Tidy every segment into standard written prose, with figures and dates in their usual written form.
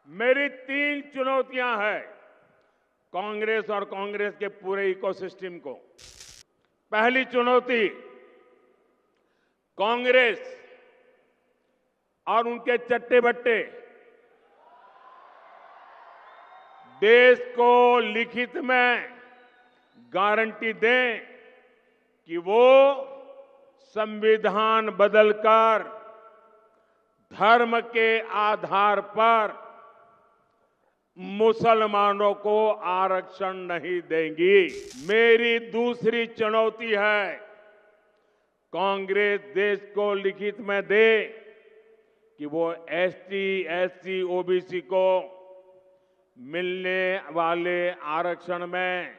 मेरी तीन चुनौतियां हैं कांग्रेस और कांग्रेस के पूरे इकोसिस्टम को। पहली चुनौती, कांग्रेस और उनके चट्टे बट्टे देश को लिखित में गारंटी दें कि वो संविधान बदलकर धर्म के आधार पर मुसलमानों को आरक्षण नहीं देंगी। मेरी दूसरी चुनौती है, कांग्रेस देश को लिखित में दे कि वो एसटी, एससी, ओबीसी को मिलने वाले आरक्षण में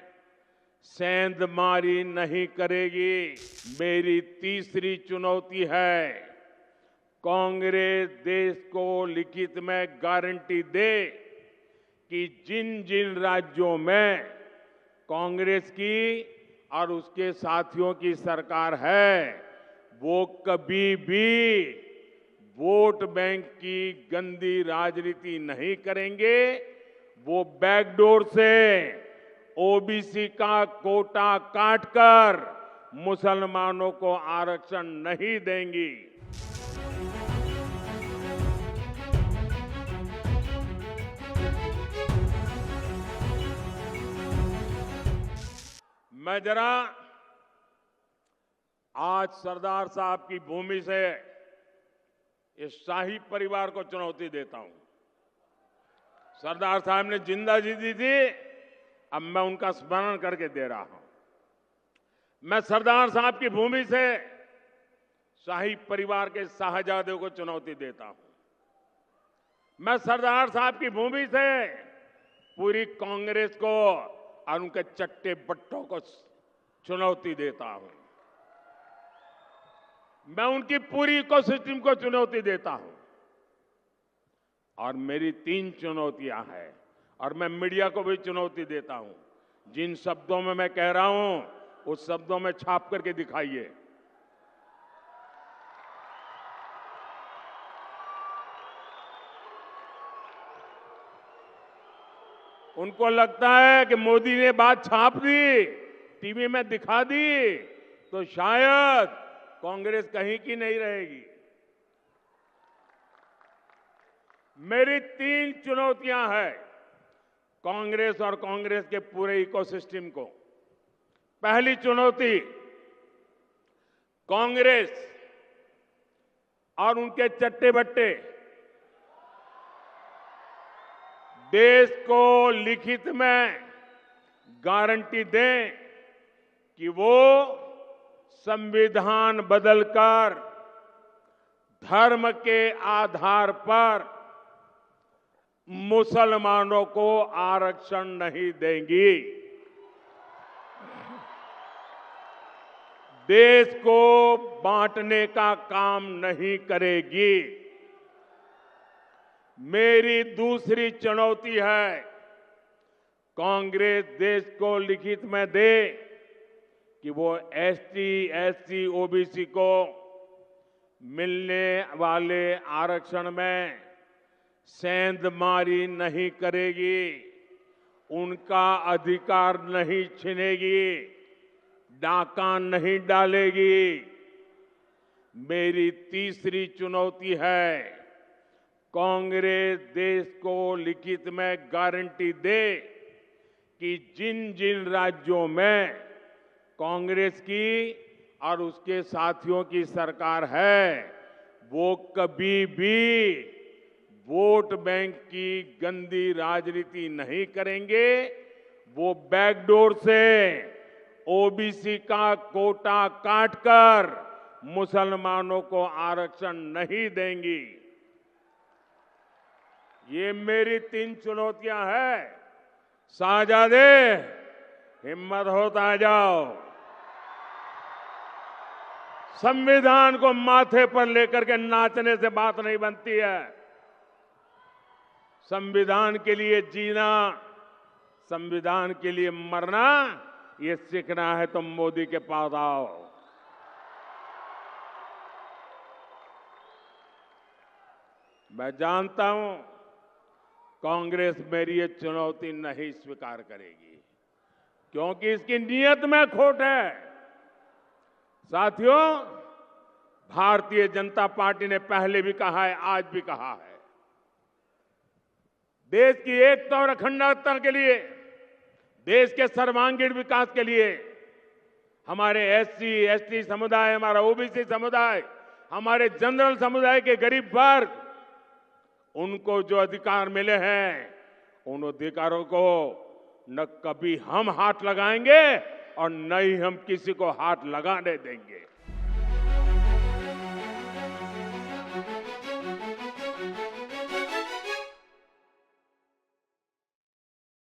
सेंधमारी नहीं करेगी। मेरी तीसरी चुनौती है, कांग्रेस देश को लिखित में गारंटी दे कि जिन जिन राज्यों में कांग्रेस की और उसके साथियों की सरकार है, वो कभी भी वोट बैंक की गंदी राजनीति नहीं करेंगे। वो बैकडोर से ओबीसी का कोटा काटकर मुसलमानों को आरक्षण नहीं देंगी। मैं जरा आज सरदार साहब की भूमि से इस शाही परिवार को चुनौती देता हूं। सरदार साहब ने जिंदा जी दी थी, अब मैं उनका स्मरण करके दे रहा हूं। मैं सरदार साहब की भूमि से शाही परिवार के शाहजादों को चुनौती देता हूं। मैं सरदार साहब की भूमि से पूरी कांग्रेस को और उनके चट्टे बट्टों को चुनौती देता हूं। मैं उनकी पूरी इकोसिस्टम को चुनौती देता हूं। और मेरी तीन चुनौतियां हैं और मैं मीडिया को भी चुनौती देता हूं। जिन शब्दों में मैं कह रहा हूं उस शब्दों में छाप करके दिखाइए। उनको लगता है कि मोदी ने बात छाप दी, टीवी में दिखा दी, तो शायद कांग्रेस कहीं की नहीं रहेगी। मेरी तीन चुनौतियां हैं कांग्रेस और कांग्रेस के पूरे इकोसिस्टम को। पहली चुनौती, कांग्रेस और उनके चट्टे बट्टे देश को लिखित में गारंटी दें कि वो संविधान बदलकर धर्म के आधार पर मुसलमानों को आरक्षण नहीं देंगी। देश को बांटने का काम नहीं करेगी। मेरी दूसरी चुनौती है, कांग्रेस देश को लिखित में दे कि वो एसटी, एससी, ओबीसी को मिलने वाले आरक्षण में सेंधमारी नहीं करेगी, उनका अधिकार नहीं छीनेगी, डाका नहीं डालेगी। मेरी तीसरी चुनौती है, कांग्रेस देश को लिखित में गारंटी दे कि जिन जिन राज्यों में कांग्रेस की और उसके साथियों की सरकार है, वो कभी भी वोट बैंक की गंदी राजनीति नहीं करेंगे। वो बैकडोर से ओबीसी का कोटा काटकर मुसलमानों को आरक्षण नहीं देंगी। ये मेरी तीन चुनौतियां हैं। शाहजादे, हिम्मत हो तो आ जाओ। संविधान को माथे पर लेकर के नाचने से बात नहीं बनती है। संविधान के लिए जीना, संविधान के लिए मरना, ये सीखना है तो मोदी के पास आओ। मैं जानता हूं कांग्रेस मेरी ये चुनौती नहीं स्वीकार करेगी, क्योंकि इसकी नीयत में खोट है। साथियों, भारतीय जनता पार्टी ने पहले भी कहा है, आज भी कहा है, देश की एकता और अखंडता के लिए, देश के सर्वांगीण विकास के लिए हमारे एससी, एसटी समुदाय, हमारा ओबीसी समुदाय, हमारे जनरल समुदाय के गरीब वर्ग, उनको जो अधिकार मिले हैं, उन अधिकारों को न कभी हम हाथ लगाएंगे और न ही हम किसी को हाथ लगाने देंगे।